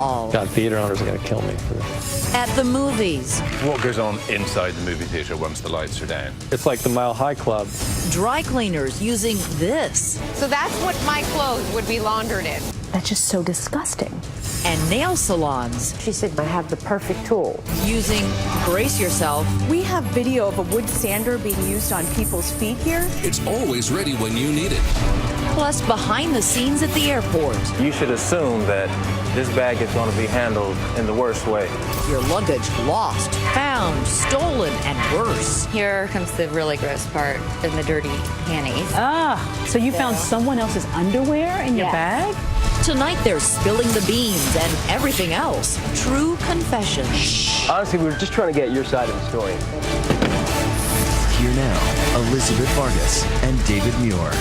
God, theater owners are going to kill me for this. At the movies. What goes on inside the movie theater once the lights are down? It's like the Mile High Club. Dry cleaners using this. So that's what my clothes would be laundered in. That's just so disgusting. And nail salons. She said, I have the perfect tool. Using, brace yourself. We have video of a wood sander being used on people's feet here. It's always ready when you need it. Plus behind the scenes at the airport. You should assume that this bag is going to be handled in the worst way. Your luggage lost, found, stolen, and worse. Here comes the really gross part, in the dirty panties. So you found someone else's underwear in your bag? Tonight they're spilling the beans and everything else. True confessions. Honestly, we were just trying to get your side of the story. Here now, Elizabeth Vargas and David Muir.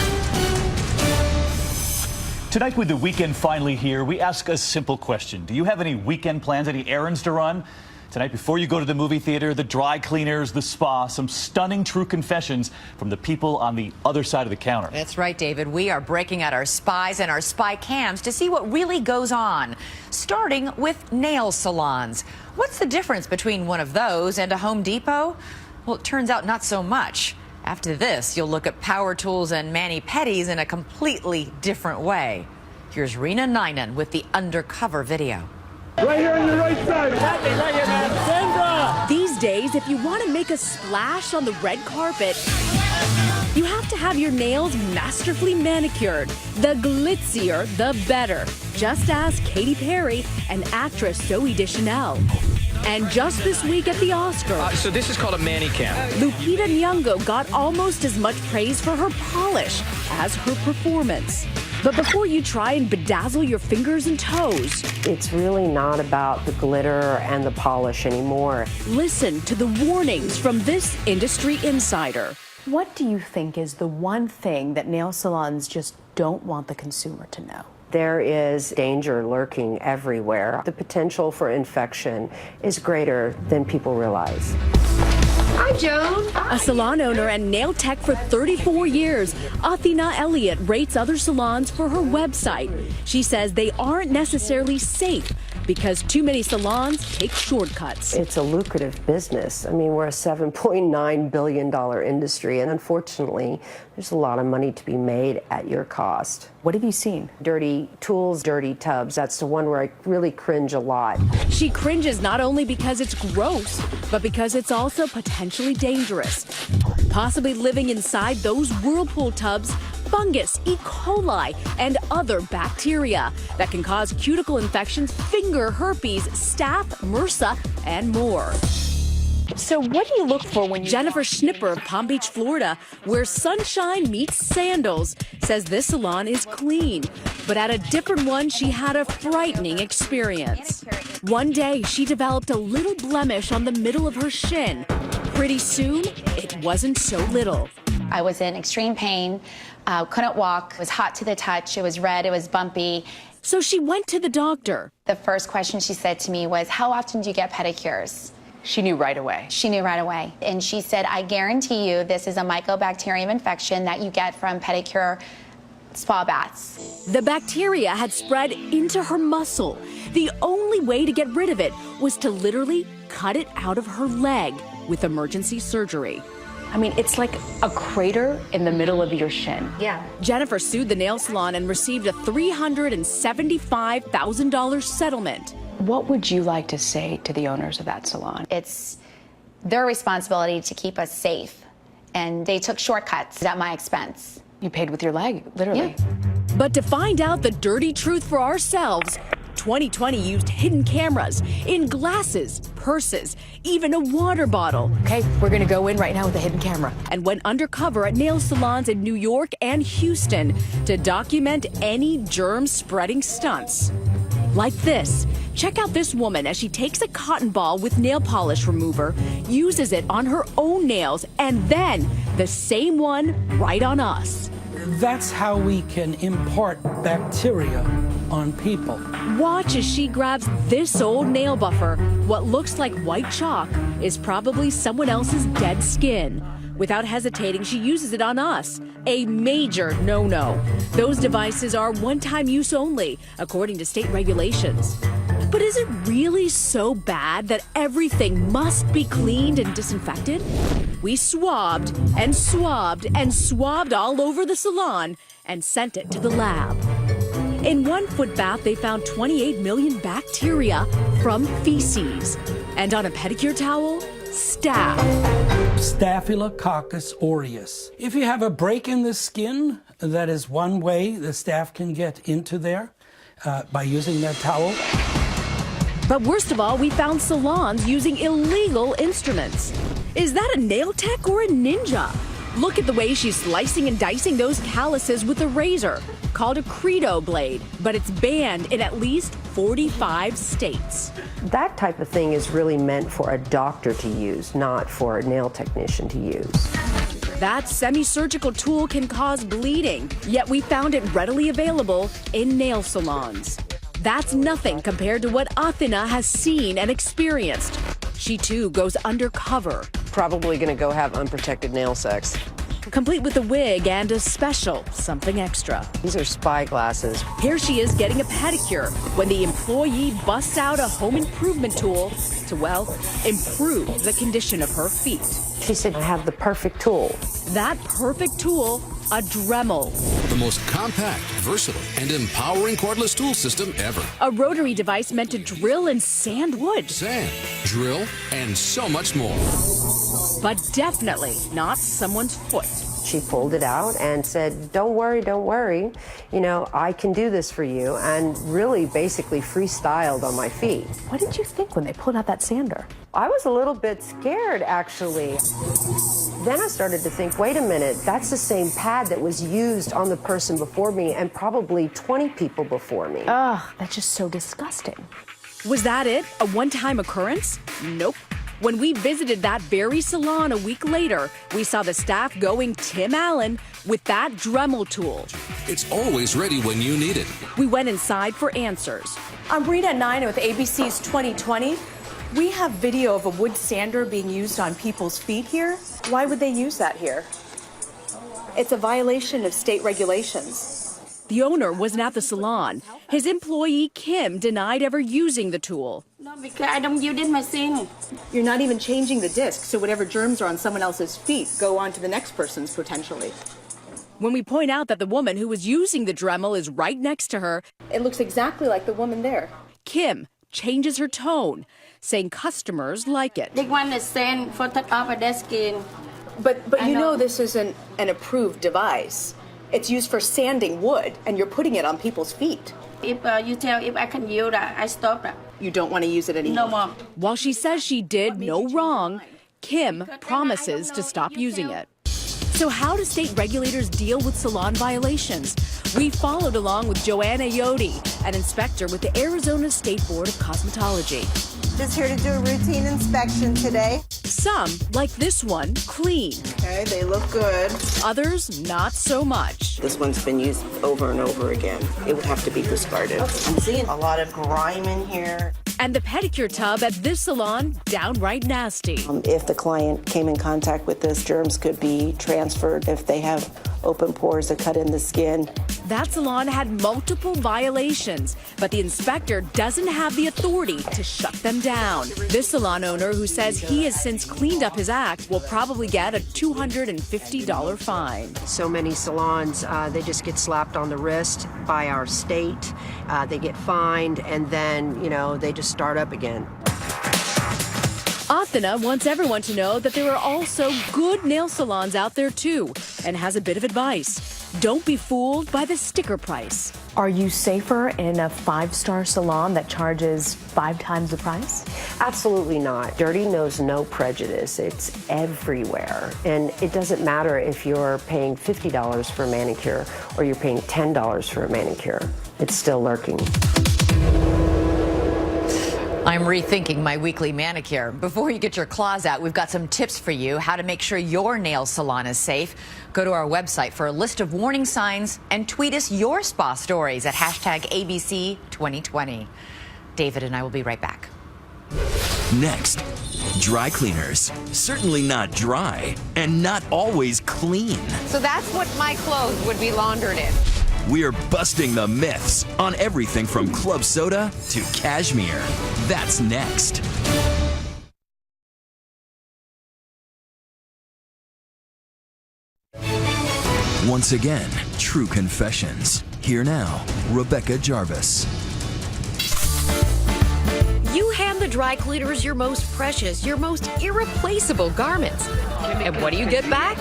Tonight, with the weekend finally here, we ask a simple question. Do you have any weekend plans, any errands to run? Tonight, before you go to the movie theater, the dry cleaners, the spa, some stunning true confessions from the people on the other side of the counter. That's right, David. We are breaking out our spies and our spy cams to see what really goes on, starting with nail salons. What's the difference between one of those and a Home Depot? Well, it turns out not so much. After this, you'll look at power tools and mani-pedis in a completely different way. Here's Rena Ninan with the undercover video. Right here on your right side. Right here, man. Sandra! These days, if you want to make a splash on the red carpet, you have to have your nails masterfully manicured. The glitzier, the better. Just ask Katy Perry and actress Zooey Deschanel. And just this week at the Oscars, so this is called a manicam. Lupita Nyong'o got almost as much praise for her polish as her performance. But before you try and bedazzle your fingers and toes, It's really not about the glitter and the polish anymore. listen to the warnings from this industry insider. What do you think is the one thing that nail salons just don't want the consumer to know? There is danger lurking everywhere. The potential for infection is greater than people realize. Hi, Joan. A salon owner and nail tech for 34 years, Athena Elliott rates other salons for her website. She says they aren't necessarily safe because too many salons take shortcuts. It's a lucrative business. I mean, we're a $7.9 billion industry, and unfortunately, there's a lot of money to be made at your cost. What have you seen? Dirty tools, dirty tubs. That's the one where I really cringe a lot. She cringes not only because it's gross, but because it's also potentially dangerous. Possibly living inside those whirlpool tubs, fungus, E. coli, and other bacteria that can cause cuticle infections, finger herpes, staph, MRSA, and more. So what do you look for when you... Jennifer Schnipper of Palm Beach, Florida, where sunshine meets sandals, says this salon is clean. But at a different one, she had a frightening experience. One day, she developed a little blemish on the middle of her shin. Pretty soon, it wasn't so little. I was in extreme pain, couldn't walk, it was hot to the touch, it was red, it was bumpy. So she went to the doctor. The first question she said to me was, how often do you get pedicures? She knew right away. She knew right away. And she said, I guarantee you this is a mycobacterium infection that you get from pedicure spa baths. The bacteria had spread into her muscle. The only way to get rid of it was to literally cut it out of her leg with emergency surgery. I mean, it's like a crater in the middle of your shin. Yeah. Jennifer sued the nail salon and received a $375,000 settlement. What would you like to say to the owners of that salon? It's their responsibility to keep us safe. And they took shortcuts at my expense. You paid with your leg, literally. Yeah. But to find out the dirty truth for ourselves, 2020 used hidden cameras in glasses, purses, even a water bottle. Okay, we're gonna go in right now with a hidden camera. And went undercover at nail salons in New York and Houston to document any germ-spreading stunts. Like this. Check out this woman as she takes a cotton ball with nail polish remover, uses it on her own nails, and then the same one right on us. That's how we can impart bacteria on people. Watch as she grabs this old nail buffer. What looks like white chalk is probably someone else's dead skin. Without hesitating, she uses it on us. A major no-no. Those devices are one-time use only, according to state regulations. But is it really so bad that everything must be cleaned and disinfected? We swabbed and swabbed and swabbed all over the salon and sent it to the lab. In one foot bath, they found 28 million bacteria from feces. And on a pedicure towel, staph. Staphylococcus aureus. If you have a break in the skin, that is one way the staph can get into there by using that towel. But worst of all, we found salons using illegal instruments. Is that a nail tech or a ninja? Look at the way she's slicing and dicing those calluses with a razor, called a Credo blade, but it's banned in at least 45 states. That type of thing is really meant for a doctor to use, not for a nail technician to use. That semi-surgical tool can cause bleeding, yet we found it readily available in nail salons. That's nothing compared to what Athena has seen and experienced. She too goes undercover. Probably gonna go have unprotected nail sex. Complete with a wig and a special something extra. These are spy glasses. Here she is getting a pedicure when the employee busts out a home improvement tool to, well, improve the condition of her feet. She said, I have the perfect tool. That perfect tool, a Dremel. The most compact, versatile, and empowering cordless tool system ever. A rotary device meant to drill and sand wood. Sand, drill, and so much more. But definitely not someone's foot. She pulled it out and said, don't worry, don't worry. You know, I can do this for you, and really basically freestyled on my feet. What did you think when they pulled out that sander? I was a little bit scared, actually. Then I started to think, wait a minute, that's the same pad that was used on the person before me and probably 20 people before me. Ugh, that's just so disgusting. Was that it? A one-time occurrence? Nope. When we visited that very salon a week later, we saw the staff going Tim Allen with that Dremel tool. It's always ready when you need it. We went inside for answers. I'm Rita Nine with ABC's 2020. We have video of a wood sander being used on people's feet here. Why would they use that here? It's a violation of state regulations. The owner wasn't at the salon. His employee, Kim, denied ever using the tool. No, because I don't use it myself. You're not even changing the disc, so whatever germs are on someone else's feet go on to the next person's potentially. When we point out that the woman who was using the Dremel is right next to her, it looks exactly like the woman there. Kim changes her tone, saying customers like it. They want to sand for that off of their skin. But you know this isn't an approved device. It's used for sanding wood, and you're putting it on people's feet. If you tell if I can use that, I stop that. You don't want to use it anymore? No more. While she says she did no wrong, Kim promises to stop using it. So how do state regulators deal with salon violations? We followed along with Joanna Yodi, an inspector with the Arizona State Board of Cosmetology. Just here to do a routine inspection today. Some, like this one, clean. Okay, they look good. Others, not so much. This one's been used over and over again. It would have to be discarded. I'm seeing a lot of grime in here. And the pedicure tub at this salon, downright nasty. If the client came in contact with this, germs could be transferred if they have open pores that cut in the skin. That salon had multiple violations, but the inspector doesn't have the authority to shut them down. This salon owner, who says he has since cleaned up his act, will probably get a $250 fine. So many salons, they just get slapped on the wrist by our state. They get fined, and then, you know, they just start up again. Athena wants everyone to know that there are also good nail salons out there too, and has a bit of advice. Don't be fooled by the sticker price. Are you safer in a five-star salon that charges 5 times the price? Absolutely not. Dirty knows no prejudice. It's everywhere. And it doesn't matter if you're paying $50 for a manicure or you're paying $10 for a manicure. It's still lurking. I'm rethinking my weekly manicure. Before you get your claws out, we've got some tips for you how to make sure your nail salon is safe. Go to our website for a list of warning signs and tweet us your spa stories at #ABC2020. David and I will be right back. Next, dry cleaners. Certainly not dry and not always clean. So that's what my clothes would be laundered in. We're busting the myths on everything from club soda to cashmere. That's next. Once again, True Confessions. Here now, Rebecca Jarvis. You hand the dry cleaners your most precious, your most irreplaceable garments. And what do you get back?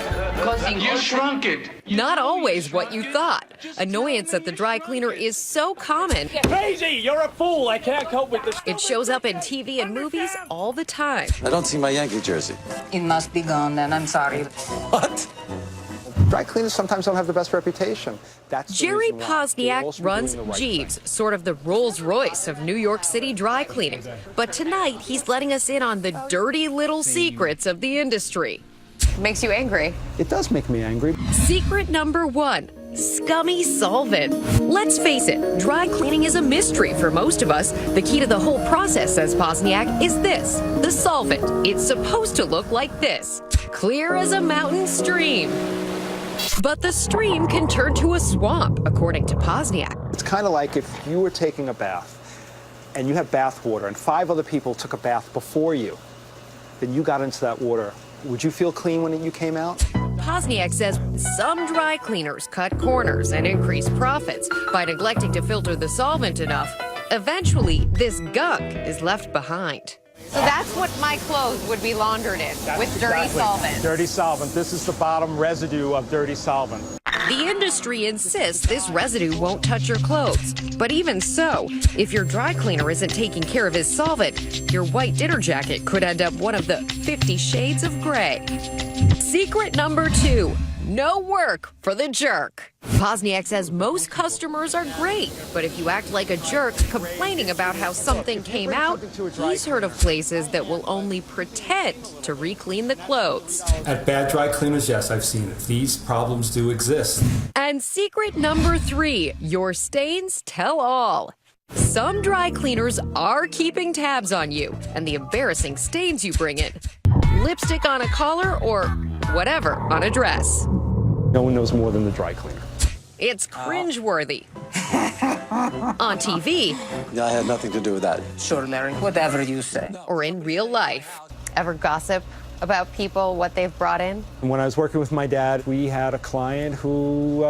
You shrunk it. Not always what you thought. Annoyance at the dry cleaner is so common. Crazy! You're a fool. I can't cope with this. It shows up in TV and movies all the time. I don't see my Yankee jersey. It must be gone then. I'm sorry. What? Dry cleaners sometimes don't have the best reputation. That's Jerry Posniak runs Jeeves, sort of the Rolls-Royce of New York City dry cleaning. But tonight, he's letting us in on the dirty little secrets of the industry. Makes you angry. It does make me angry. Secret number 1. Scummy solvent. Let's face it, dry cleaning is a mystery for most of us. The key to the whole process, says Posniak, is this: the solvent. It's supposed to look like this, clear as a mountain stream. But the stream can turn to a swamp, according to Posniak. It's kind of like if you were taking a bath and you have bath water and 5 other people took a bath before you, then you got into that water. Would you feel clean when you came out? Posniak says some dry cleaners cut corners and increase profits by neglecting to filter the solvent enough. Eventually, this gunk is left behind. So that's what my clothes would be laundered in, with dirty solvent. Dirty solvent. This is the bottom residue of dirty solvent. The industry insists this residue won't touch your clothes. But even so, if your dry cleaner isn't taking care of his solvent, your white dinner jacket could end up one of the 50 shades of gray. Secret number 2. No work for the jerk. Posniak says most customers are great, but if you act like a jerk complaining about how something came out, he's heard of places that will only pretend to re-clean the clothes. At bad dry cleaners, yes, I've seen it. These problems do exist. And secret number 3, your stains tell all. Some dry cleaners are keeping tabs on you and the embarrassing stains you bring in. Lipstick on a collar or whatever on a dress. No one knows more than the dry cleaner. It's cringeworthy. On TV. Yeah, I had nothing to do with that. Sure, Larry, whatever you say. Or in real life. Ever gossip about people, what they've brought in? When I was working with my dad, we had a client who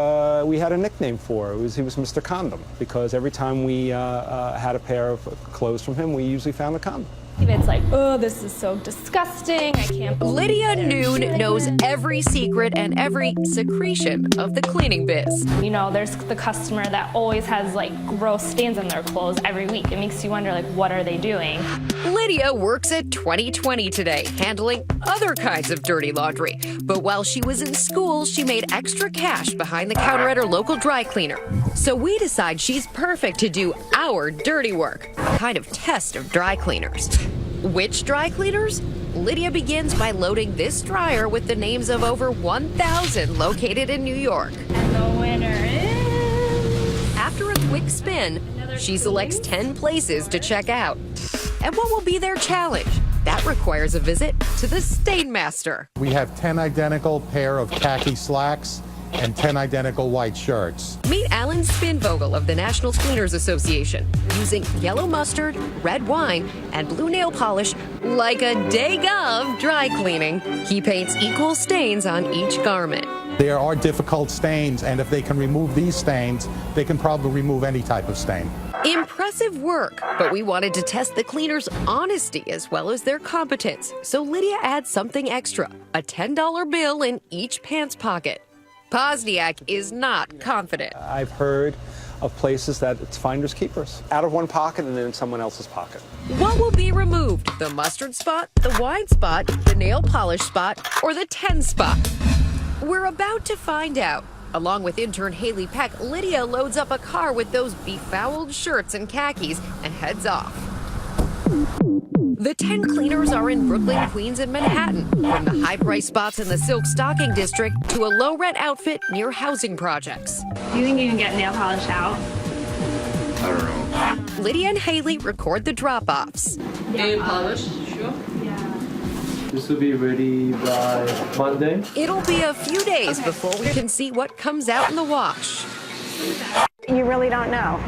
we had a nickname for. He was Mr. Condom, because every time we had a pair of clothes from him, we usually found a condom. It's like, oh, this is so disgusting. I can't believe Lydia Noon knows every secret and every secretion of the cleaning biz. You know, there's the customer that always has like gross stains on their clothes every week. It makes you wonder, like, what are they doing? Lydia works at 2020 today, handling other kinds of dirty laundry. But while she was in school, she made extra cash behind the counter at her local dry cleaner. So we decide she's perfect to do our dirty work, a kind of test of dry cleaners. Which dry cleaners? Lydia begins by loading this dryer with the names of over 1,000 located in New York. And the winner is... After a quick spin, she selects 10 places to check out. And what will be their challenge? That requires a visit to the Stain Master. We have 10 identical pair of khaki slacks and 10 identical white shirts. Meet Alan Spinvogel of the National Cleaners Association, using yellow mustard, red wine, and blue nail polish like a day of dry cleaning. He paints equal stains on each garment. There are difficult stains, and if they can remove these stains, they can probably remove any type of stain. Impressive work, but we wanted to test the cleaner's honesty as well as their competence. So Lydia adds something extra, a $10 bill in each pants pocket. Posniak is not confident. I've heard of places that it's finders keepers. Out of one pocket and in someone else's pocket. What will be removed? The mustard spot, the wine spot, the nail polish spot, or the 10 spot? We're about to find out. Along with intern Haley Peck, Lydia loads up a car with those befouled shirts and khakis and heads off. The 10 cleaners are in Brooklyn, Queens, and Manhattan, from the high-price spots in the Silk Stocking District to a low-rent outfit near housing projects. Do you think you can get nail polish out? I don't know. Lydia and Haley record the drop-offs. Nail polish? Sure. This will be ready by Monday. It'll be a few days before we can see what comes out in the wash. You really don't know.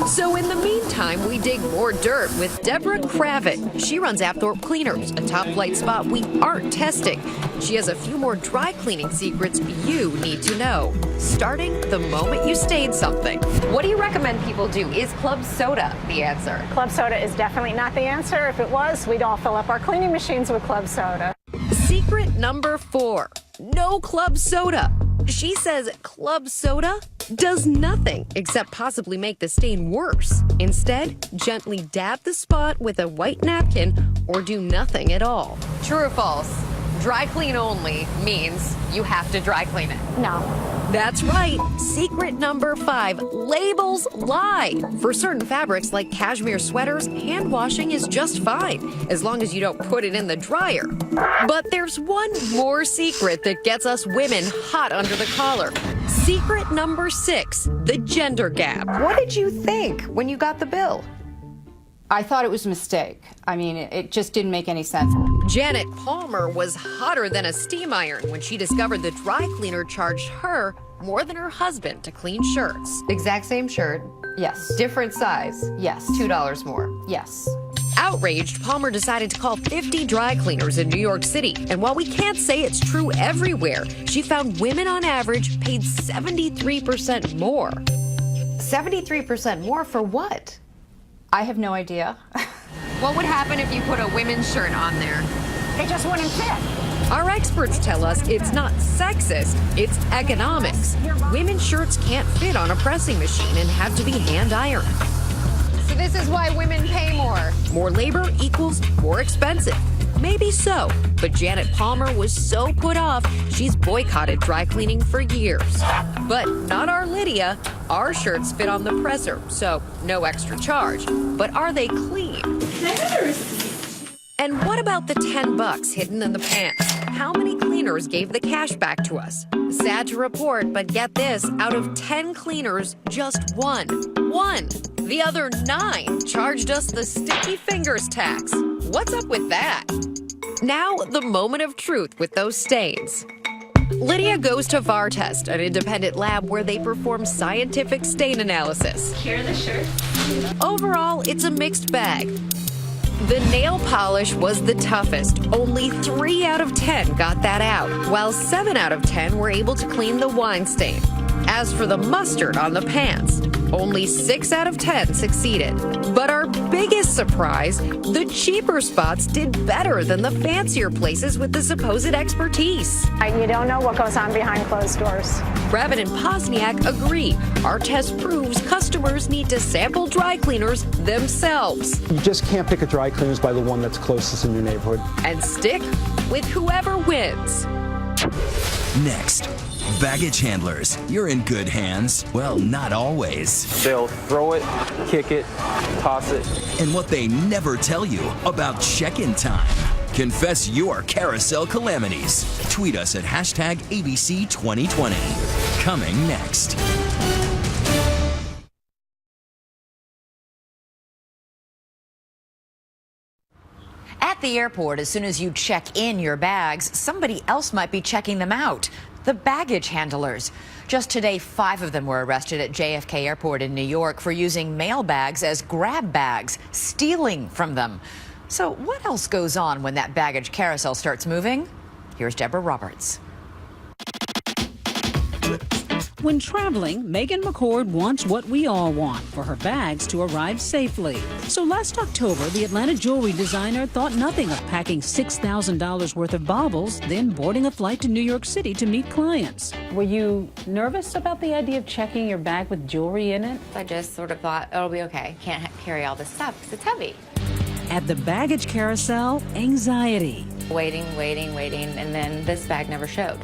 So in the meantime, we dig more dirt with Deborah Kravitz. She runs Apthorpe Cleaners, a top-flight spot we aren't testing. She has a few more dry cleaning secrets you need to know, starting the moment you stain something. What do you recommend people do? Is club soda the answer? Club soda is definitely not the answer. If it was, we'd all fill up our cleaning machines with club soda. Secret number 4, no club soda. She says club soda does nothing except possibly make the stain worse. Instead, gently dab the spot with a white napkin or do nothing at all. True or false? Dry clean only means you have to dry clean it. No. That's right. Secret number 5, labels lie. For certain fabrics like cashmere sweaters, hand washing is just fine, as long as you don't put it in the dryer. But there's one more secret that gets us women hot under the collar. Secret number 6, the gender gap. What did you think when you got the bill? I thought it was a mistake. I mean, it just didn't make any sense. Janet Palmer was hotter than a steam iron when she discovered the dry cleaner charged her more than her husband to clean shirts. Exact same shirt. Yes. Different size. Yes. $2 more. Yes. Outraged, Palmer decided to call 50 dry cleaners in New York City. And while we can't say it's true everywhere, she found women on average paid 73% more. 73% more for what? I have no idea. What would happen if you put a women's shirt on there? It just wouldn't fit. Our experts tell us it's not sexist, it's economics. Women's shirts can't fit on a pressing machine and have to be hand ironed. So this is why women pay more. More labor equals more expensive. Maybe so, but Janet Palmer was so put off, she's boycotted dry cleaning for years. But not our Lydia. Our shirts fit on the presser, so no extra charge. But are they clean? And what about the $10 hidden in the pants? How many cleaners gave the cash back to us? Sad to report, but get this, out of 10 cleaners, just one. The other 9 charged us the sticky fingers tax. What's up with that? Now, the moment of truth with those stains. Lydia goes to VARTest, an independent lab where they perform scientific stain analysis. Here are the shirts. Overall, it's a mixed bag. The nail polish was the toughest. Only 3 out of 10 got that out, while 7 out of 10 were able to clean the wine stain. As for the mustard on the pants, only 6 out of 10 succeeded. But our biggest surprise, the cheaper spots did better than the fancier places with the supposed expertise. You don't know what goes on behind closed doors. Brevin and Posniak agree. Our test proves customers need to sample dry cleaners themselves. You just can't pick a dry cleaners by the one that's closest in your neighborhood. And stick with whoever wins. Next, baggage handlers. You're in good hands. Well, not always. They'll throw it, kick it, toss it. And what they never tell you about check-in time. Confess your carousel calamities. Tweet us at #ABC2020. Coming next. At the airport, as soon as you check in your bags, somebody else might be checking them out. The baggage handlers. Just today, 5 of them were arrested at JFK Airport in New York for using mail bags as grab bags, stealing from them. So what else goes on when that baggage carousel starts moving? Here's Deborah Roberts. When traveling, Megan McCord wants what we all want, for her bags to arrive safely. So last October, the Atlanta jewelry designer thought nothing of packing $6,000 worth of baubles, then boarding a flight to New York City to meet clients. Were you nervous about the idea of checking your bag with jewelry in it? I just sort of thought, it'll be okay. Can't carry all this stuff because it's heavy. At the baggage carousel, anxiety. Waiting, and then this bag never showed.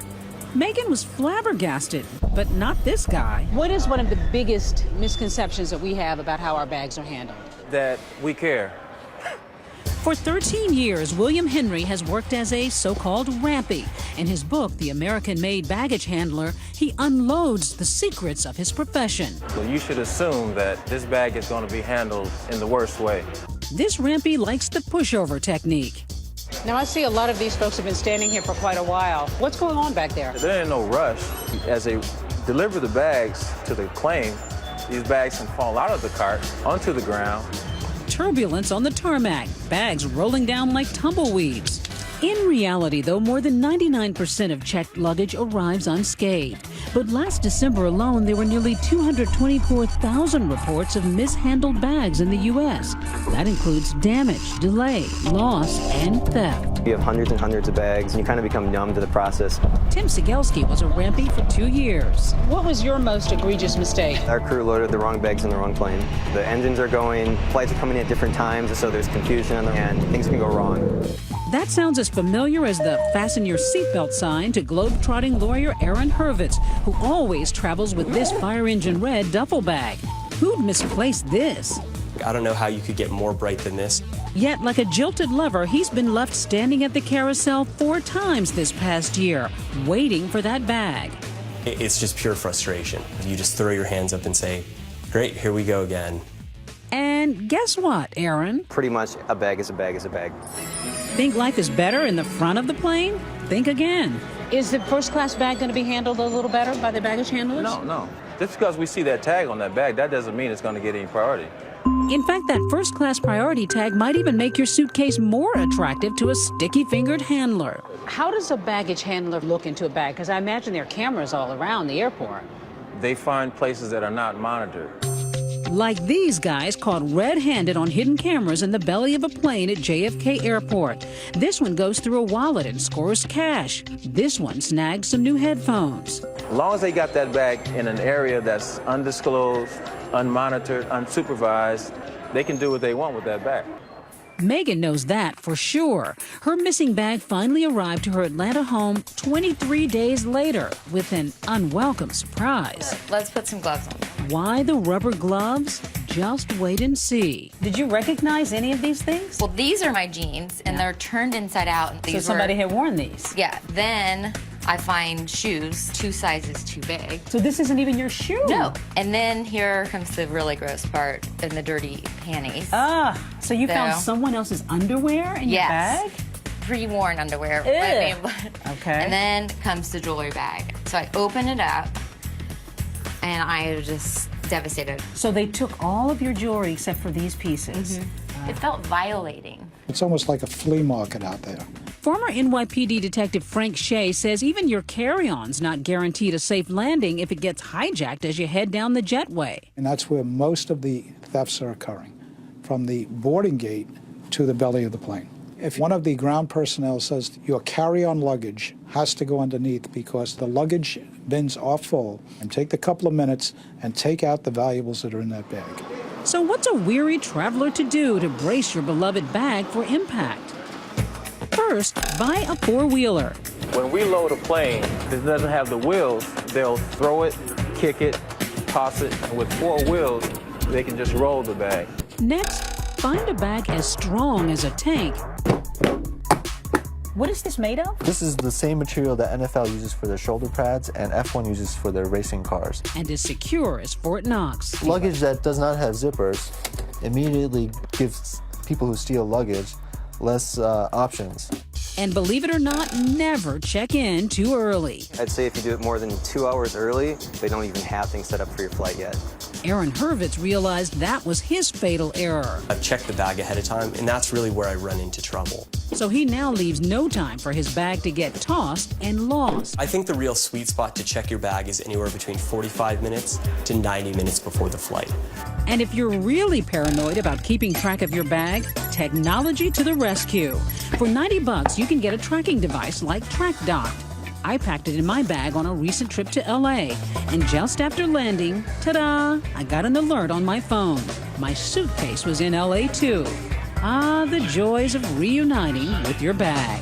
Megan was flabbergasted, but not this guy. What is one of the biggest misconceptions that we have about how our bags are handled? That we care. For 13 years, William Henry has worked as a so-called rampy. In his book, The American-Made Baggage Handler, he unloads the secrets of his profession. Well, you should assume that this bag is going to be handled in the worst way. This rampy likes the pushover technique. Now, I see a lot of these folks have been standing here for quite a while. What's going on back there? There ain't no rush. As a deliver the bags to the claim, these bags can fall out of the cart onto the ground. Turbulence on the tarmac, bags rolling down like tumbleweeds. In reality, though, more than 99% of checked luggage arrives unscathed. But last December alone, there were nearly 224,000 reports of mishandled bags in the U.S. That includes damage, delay, loss, and theft. You have hundreds and hundreds of bags, and you kind of become numb to the process. Tim Sigelski was a rampy for 2 years. What was your most egregious mistake? Our crew loaded the wrong bags in the wrong plane. The engines are going, flights are coming in at different times, so there's confusion, and things can go wrong. That sounds as familiar as the fasten your seatbelt sign to globe-trotting lawyer Aaron Hurwitz, who always travels with this fire engine red duffel bag. Who'd misplace this? I don't know how you could get more bright than this. Yet, like a jilted lover, he's been left standing at the carousel 4 times this past year, waiting for that bag. It's just pure frustration. You just throw your hands up and say, great, here we go again. And guess what, Aaron? Pretty much a bag is a bag is a bag. Think life is better in the front of the plane? Think again. Is the first class bag going to be handled a little better by the baggage handlers? No. Just because we see that tag on that bag, that doesn't mean it's going to get any priority. In fact, that first class priority tag might even make your suitcase more attractive to a sticky-fingered handler. How does a baggage handler look into a bag? Because I imagine there are cameras all around the airport. They find places that are not monitored. Like these guys caught red-handed on hidden cameras in the belly of a plane at JFK Airport. This one goes through a wallet and scores cash. This one snags some new headphones. As long as they got that bag in an area that's undisclosed, unmonitored, unsupervised, they can do what they want with that bag. Megan knows that for sure. Her missing bag finally arrived to her Atlanta home 23 days later with an unwelcome surprise. Let's put some gloves on. Why the rubber gloves? Just wait and see. Did you recognize any of these things? Well, these are my jeans, and they're turned inside out. So somebody had worn these? Yeah. Then I find shoes 2 sizes too big. So this isn't even your shoe? No. And then here comes the really gross part, and the dirty panties. So you found someone else's underwear in your bag? Pre-worn underwear. Okay. And then comes the jewelry bag. So I open it up, and I was just devastated. So they took all of your jewelry except for these pieces. It felt violating. It's almost like a flea market out there. Former NYPD Detective Frank Shea says even your carry-on's not guaranteed a safe landing if it gets hijacked as you head down the jetway. And that's where most of the thefts are occurring, from the boarding gate to the belly of the plane. If one of the ground personnel says your carry-on luggage has to go underneath because the luggage bins are full, and take the couple of minutes and take out the valuables that are in that bag. So what's a weary traveler to do to brace your beloved bag for impact? First, buy a 4-wheeler. When we load a plane that doesn't have the wheels, they'll throw it, kick it, toss it, and with 4 wheels, they can just roll the bag. Next, find a bag as strong as a tank. What is this made of? This is the same material that NFL uses for their shoulder pads and F1 uses for their racing cars. And as secure as Fort Knox. Luggage that does not have zippers immediately gives people who steal luggage less options. And believe it or not, never check in too early. I'd say if you do it more than 2 hours early, they don't even have things set up for your flight yet. Aaron Hurwitz realized that was his fatal error. I've checked the bag ahead of time, and that's really where I run into trouble. So he now leaves no time for his bag to get tossed and lost. I think the real sweet spot to check your bag is anywhere between 45 minutes to 90 minutes before the flight. And if you're really paranoid about keeping track of your bag, technology to the rescue. For $90, you can get a tracking device like TrackDock. I packed it in my bag on a recent trip to LA, and just after landing, ta-da, I got an alert on my phone. My suitcase was in LA too. Ah, the joys of reuniting with your bag.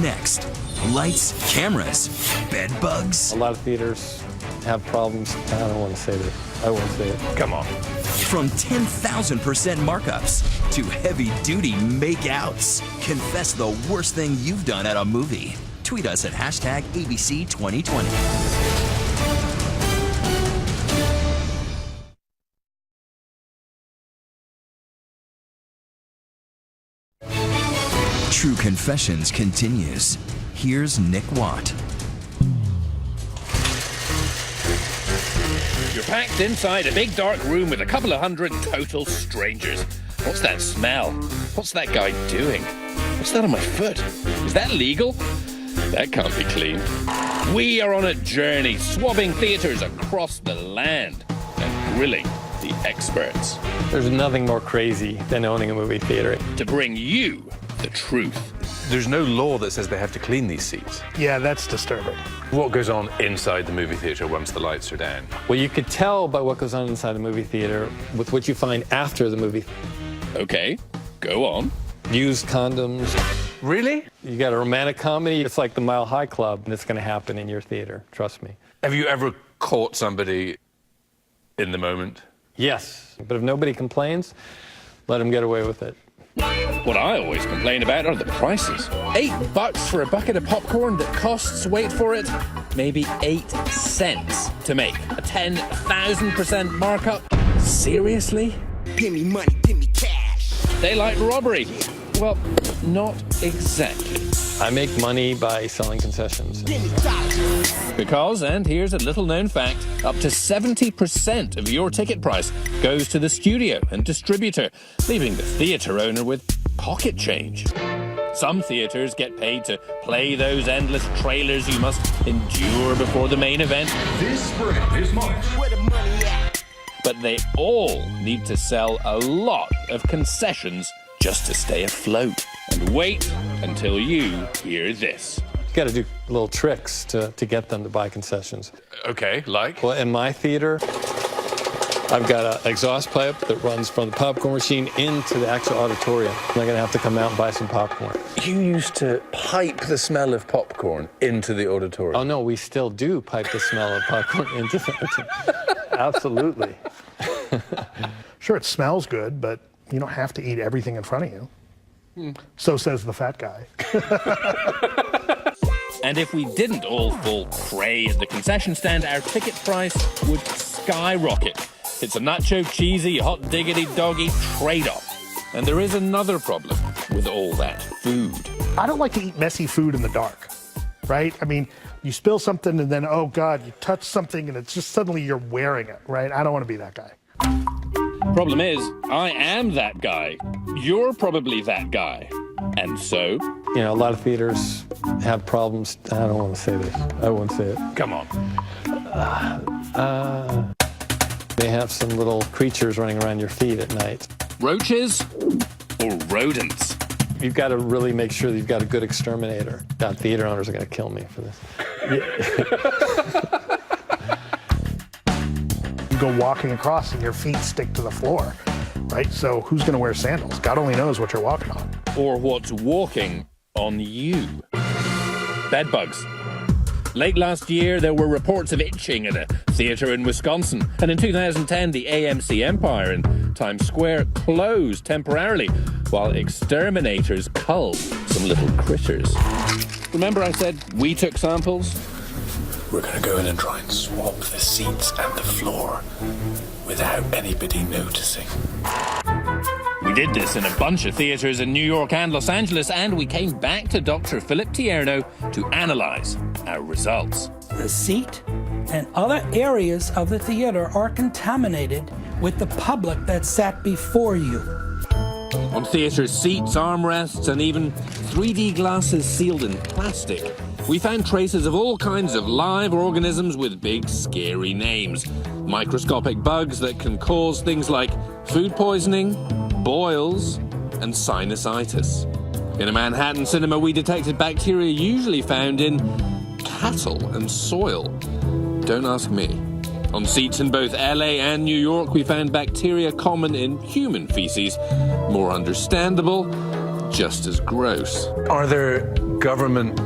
Next, lights, cameras, bed bugs. A lot of theaters have problems. I don't want to say that. I won't say it. Come on. From 10,000% markups to heavy-duty makeouts. Confess the worst thing you've done at a movie. Tweet us at #ABC2020. True Confessions continues. Here's Nick Watt. You're packed inside a big dark room with a couple of hundred total strangers. What's that smell? What's that guy doing? What's that on my foot? Is that legal? That can't be clean. We are on a journey, swabbing theatres across the land and grilling the experts. There's nothing more crazy than owning a movie theater. To bring you the truth. There's no law that says they have to clean these seats. Yeah, that's disturbing. What goes on inside the movie theater once the lights are down? Well, you could tell by what goes on inside the movie theater with what you find after the movie. Okay, go on. Used condoms. Really? You got a romantic comedy, it's like the Mile High Club, and it's going to happen in your theater, trust me. Have you ever caught somebody in the moment? Yes, but if nobody complains, let them get away with it. What I always complain about are the prices. $8 for a bucket of popcorn that costs, wait for it, maybe 8 cents to make. A 10,000% markup? Seriously? Give me money, give me cash. Daylight robbery? Well, not exactly. I make money by selling concessions. Because, and here's a little known fact, up to 70% of your ticket price goes to the studio and distributor, leaving the theatre owner with pocket change. Some theatres get paid to play those endless trailers you must endure before the main event. This spring is March. Where the money at? But they all need to sell a lot of concessions just to stay afloat. And wait until you hear this. You got to do little tricks to get them to buy concessions. Okay, like? Well, in my theater, I've got an exhaust pipe that runs from the popcorn machine into the actual auditorium. They're going to have to come out and buy some popcorn. You used to pipe the smell of popcorn into the auditorium. Oh, no, we still do pipe the smell of popcorn into the auditorium. Absolutely. Sure, it smells good, but you don't have to eat everything in front of you. So says the fat guy. And if we didn't all fall prey at the concession stand, our ticket price would skyrocket. It's a nacho cheesy, hot diggity doggy trade-off. And there is another problem with all that food. I don't like to eat messy food in the dark, right? I mean, you spill something and then, oh God, you touch something and it's just suddenly you're wearing it, right? I don't want to be that guy. Problem is, I am that guy. You're probably that guy. And so? You know, a lot of theaters have problems. I don't want to say this. I won't say it. Come on. They have some little creatures running around your feet at night. Roaches or rodents? You've got to really make sure that you've got a good exterminator. God, theater owners are going to kill me for this. You go walking across and your feet stick to the floor, right? So who's going to wear sandals? God only knows what you're walking on. Or what's walking on you. Bed bugs. Late last year, there were reports of itching at a theater in Wisconsin. And in 2010, the AMC Empire in Times Square closed temporarily while exterminators culled some little critters. Remember I said we took samples? We're going to go in and try and swab the seats and the floor without anybody noticing. We did this in a bunch of theaters in New York and Los Angeles, and we came back to Dr. Philip Tierno to analyze our results. The seat and other areas of the theater are contaminated with the public that sat before you. On theater seats, armrests, and even 3D glasses sealed in plastic, we found traces of all kinds of live organisms with big, scary names. Microscopic bugs that can cause things like food poisoning, boils, and sinusitis. In a Manhattan cinema, we detected bacteria usually found in cattle and soil. Don't ask me. On seats in both LA and New York, we found bacteria common in human feces. More understandable, just as gross. Are there government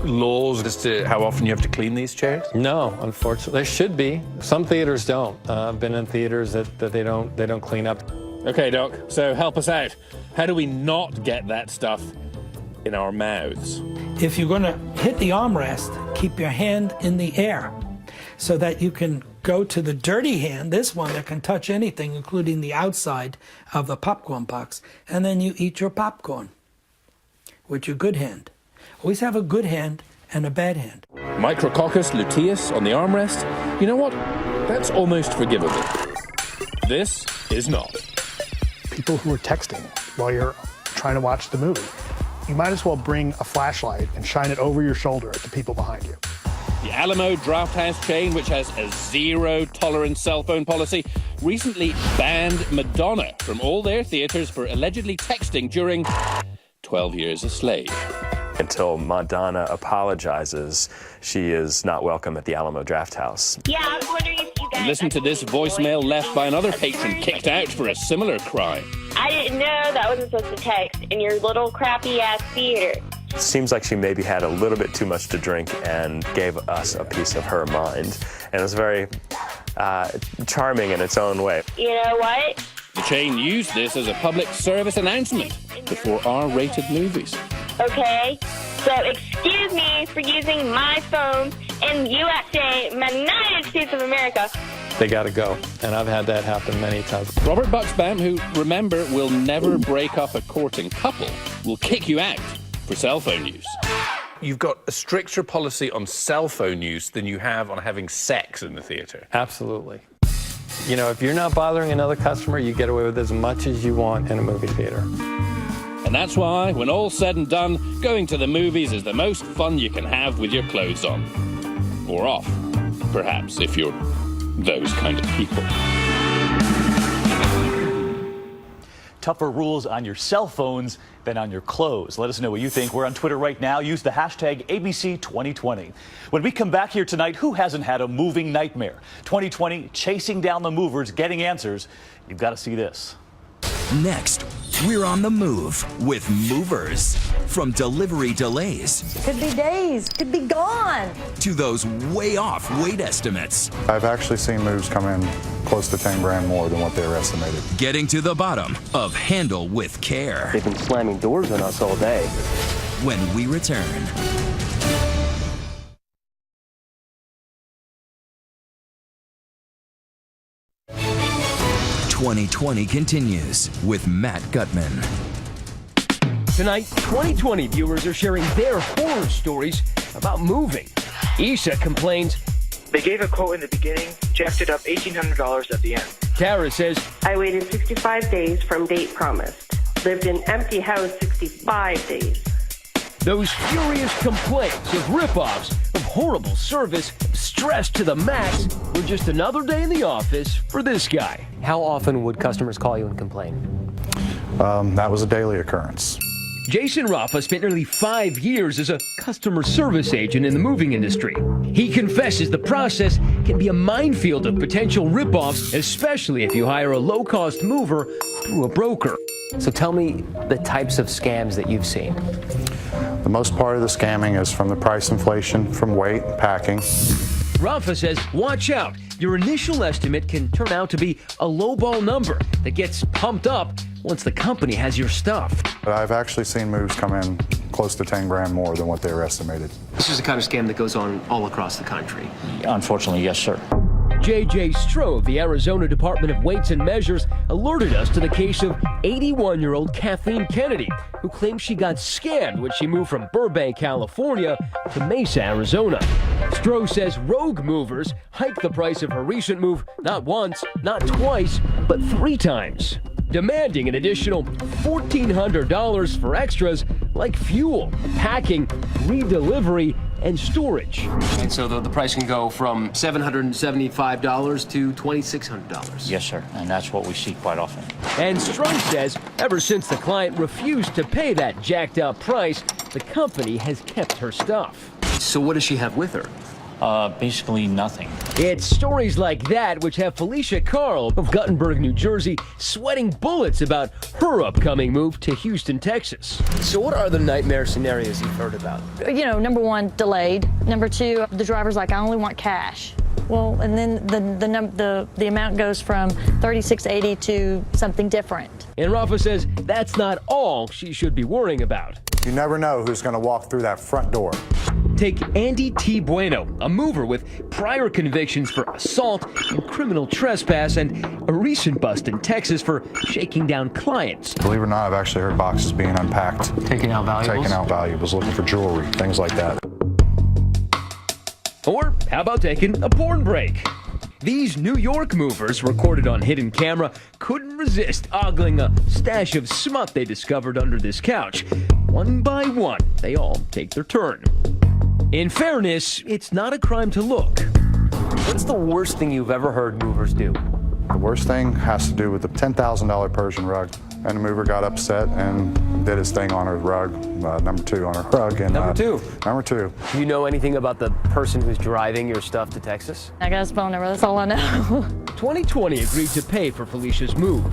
laws as to how often you have to clean these chairs? No, unfortunately. There should be. Some theaters don't. I've been in theaters that they don't clean up. Okay, Doc, so help us out. How do we not get that stuff in our mouths? If you're going to hit the armrest, keep your hand in the air so that you can go to the dirty hand, this one that can touch anything, including the outside of the popcorn box, and then you eat your popcorn with your good hand. Always have a good hand and a bad hand. Micrococcus luteus on the armrest? You know what? That's almost forgivable. This is not. People who are texting while you're trying to watch the movie. You might as well bring a flashlight and shine it over your shoulder at the people behind you. The Alamo Drafthouse chain, which has a zero-tolerance cell phone policy, recently banned Madonna from all their theaters for allegedly texting during 12 Years a Slave. Until Madonna apologizes, she is not welcome at the Alamo Drafthouse. Yeah, I was wondering if you guys... Listen to this voicemail left by another patron kicked out for a similar crime. I didn't know that I wasn't supposed to text in your little crappy-ass theater. It seems like she maybe had a little bit too much to drink and gave us a piece of her mind. And it was very charming in its own way. You know what? The chain used this as a public service announcement before R-rated movies. Okay, so excuse me for using my phone in USA, United States of America. They got to go, and I've had that happen many times. Robert Buxbaum, who, remember, will never break up a courting couple, will kick you out for cell phone use. You've got a stricter policy on cell phone use than you have on having sex in the theater. Absolutely. You know, if you're not bothering another customer, you get away with as much as you want in a movie theater. And that's why, when all's said and done, going to the movies is the most fun you can have with your clothes on. Or off, perhaps, if you're those kind of people. Tougher rules on your cell phones than on your clothes. Let us know what you think. We're on Twitter right now. Use the hashtag ABC2020. When we come back here tonight, who hasn't had a moving nightmare? 2020, chasing down the movers, getting answers. You've got to see this. Next, we're on the move with movers. From delivery delays Could be days, could be gone. to those way off weight estimates. I've actually seen moves come in close to 10 grand more than what they were estimated. Getting to the bottom of Handle with Care. They've been slamming doors on us all day. When we return. "2020 continues with Matt Gutman. Tonight, 2020 viewers are sharing their horror stories about moving. Isha complains, they gave a quote in the beginning, jacked it up $1,800 at the end. Kara says, I waited 65 days from date promised. Lived in empty house 65 days. those furious complaints of ripoffs, of horrible service, stress to the max, were just another day in the office for this guy. How often would customers call you and complain? That was a daily occurrence. Jason Raffa spent nearly 5 years as a customer service agent in the moving industry. He confesses the process can be a minefield of potential ripoffs, especially if you hire a low-cost mover through a broker. So tell me the types of scams that you've seen. The most part of the scamming is from the price inflation, from weight, packing. Rafa says, watch out. Your initial estimate can turn out to be a lowball number that gets pumped up once the company has your stuff. But I've actually seen moves come in close to 10 grand more than what they were estimated. This is the kind of scam that goes on all across the country. Unfortunately, yes, sir. J.J. Stroh of the Arizona Department of Weights and Measures alerted us to the case of 81-year-old Kathleen Kennedy, who claims she got scammed when she moved from Burbank, California to Mesa, Arizona. Stroh says rogue movers hiked the price of her recent move not once, not twice, but 3 times, demanding an additional $1,400 for extras like fuel, packing, redelivery, and storage. And so the price can go from $775 to $2,600. Yes, sir. And that's what we see quite often. And Stroh says ever since the client refused to pay that jacked up price, the company has kept her stuff. So what does she have with her? Basically nothing. It's stories like that which have Felicia Carl of Guttenberg, New Jersey, sweating bullets about her upcoming move to Houston, Texas. So what are the nightmare scenarios you've heard about? You know, number one, delayed. Number two, the driver's like, I only want cash. Well, and then the amount goes from $36.80 to something different. And Rafa says that's not all she should be worrying about. You never know who's going to walk through that front door. Take Andy T. Bueno, a mover with prior convictions for assault and criminal trespass and a recent bust in Texas for shaking down clients. Believe it or not, I've actually heard boxes being unpacked. Taking out valuables? Taking out valuables, looking for jewelry, things like that. Or how about taking a porn break? These New York movers, recorded on hidden camera, couldn't resist ogling a stash of smut they discovered under this couch. One by one, they all take their turn. In fairness, it's not a crime to look. What's the worst thing you've ever heard movers do? The worst thing has to do with the $10,000 Persian rug. And the mover got upset and did his thing on her rug, number 2 on her rug. And, Number 2? Number 2. Do you know anything about the person who's driving your stuff to Texas? I got his phone number, that's all I know. 2020 agreed to pay for Felicia's move.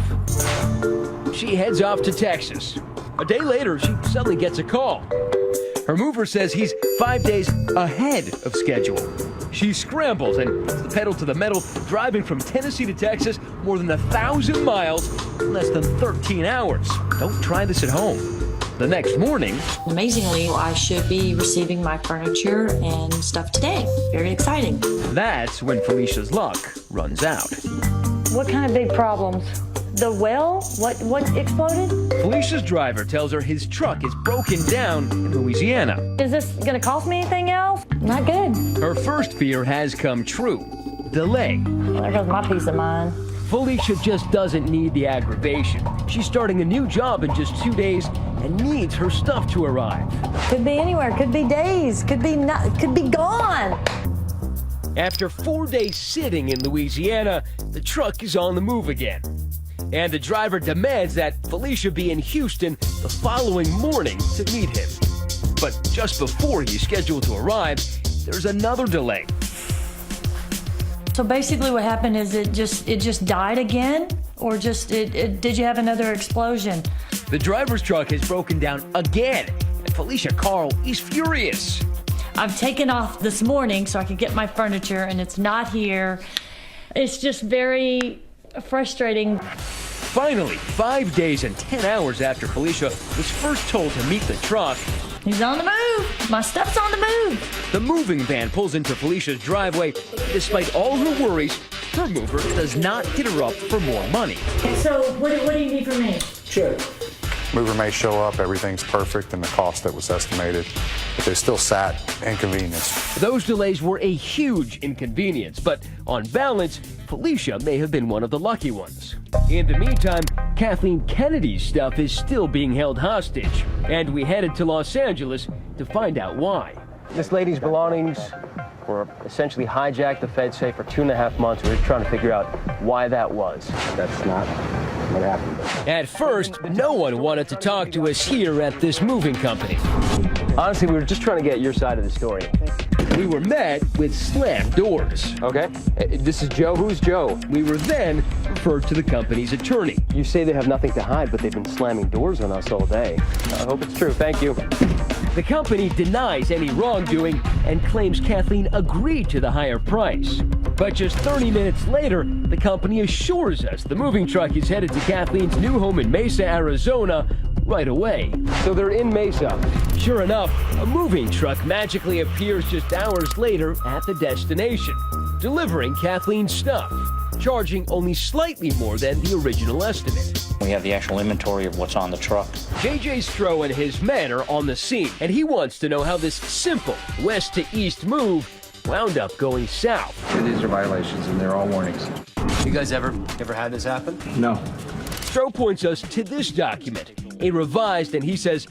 She heads off to Texas. A day later, she suddenly gets a call. Her mover says he's 5 days ahead of schedule. She scrambles and puts the pedal to the metal, driving from Tennessee to Texas more than 1,000 miles in less than 13 hours. Don't try this at home. The next morning, Amazingly, I should be receiving my furniture and stuff today. Very exciting. that's when Felicia's luck runs out. What kind of big problems? The well? What exploded? Felicia's driver tells her his truck is broken down in Louisiana. Is this gonna cost me anything else? Not good. Her first fear has come true. Delay. There goes my peace of mind. Felicia just doesn't need the aggravation. She's starting a new job in just 2 days and needs her stuff to arrive. Could be anywhere, could be days, could be gone. After 4 days sitting in Louisiana, the truck is on the move again. And the driver demands that Felicia be in Houston the following morning to meet him. But just before he's scheduled to arrive, there's another delay. So basically what happened is it just died again? Or did you have another explosion? The driver's truck has broken down again, and Felicia Carl is furious. I've taken off this morning so I could get my furniture and it's not here. It's just very frustrating. Finally, 5 days and 10 hours after Felicia was first told to meet the truck, he's on the move. My stuff's on the move. The moving van pulls into Felicia's driveway. Despite all her worries, her mover does not hit her up for more money. So what do you need from me? Sure. Mover may show up, everything's perfect, and the cost that was estimated, but there's still sat inconvenience. Those delays were a huge inconvenience, but on balance, Felicia may have been one of the lucky ones. In the meantime, Kathleen Kennedy's stuff is still being held hostage, and we headed to Los Angeles to find out why. This lady's belongings were essentially hijacked the Fed safe for 2.5 months. We're trying to figure out why that was. That's not what happened. At first, no one wanted to talk to us here at this moving company. Honestly, we were just trying to get your side of the story. We were met with slammed doors. Okay. This is Joe. Who's Joe? We were then referred to the company's attorney. You say they have nothing to hide, but they've been slamming doors on us all day. I hope it's true. Thank you. The company denies any wrongdoing and claims Kathleen agreed to the higher price. But just 30 minutes later, the company assures us the moving truck is headed to Kathleen's new home in Mesa, Arizona, right away. So they're in Mesa. Sure enough, a moving truck magically appears just hours later at the destination, delivering Kathleen's stuff, charging only slightly more than the original estimate. We have the actual inventory of what's on the truck. JJ Stroh and his men are on the scene, and he wants to know how this simple west to east move wound up going south. These are violations, and they're all warnings. You guys ever had this happen? No. Stroh points us to this document, a revised and he says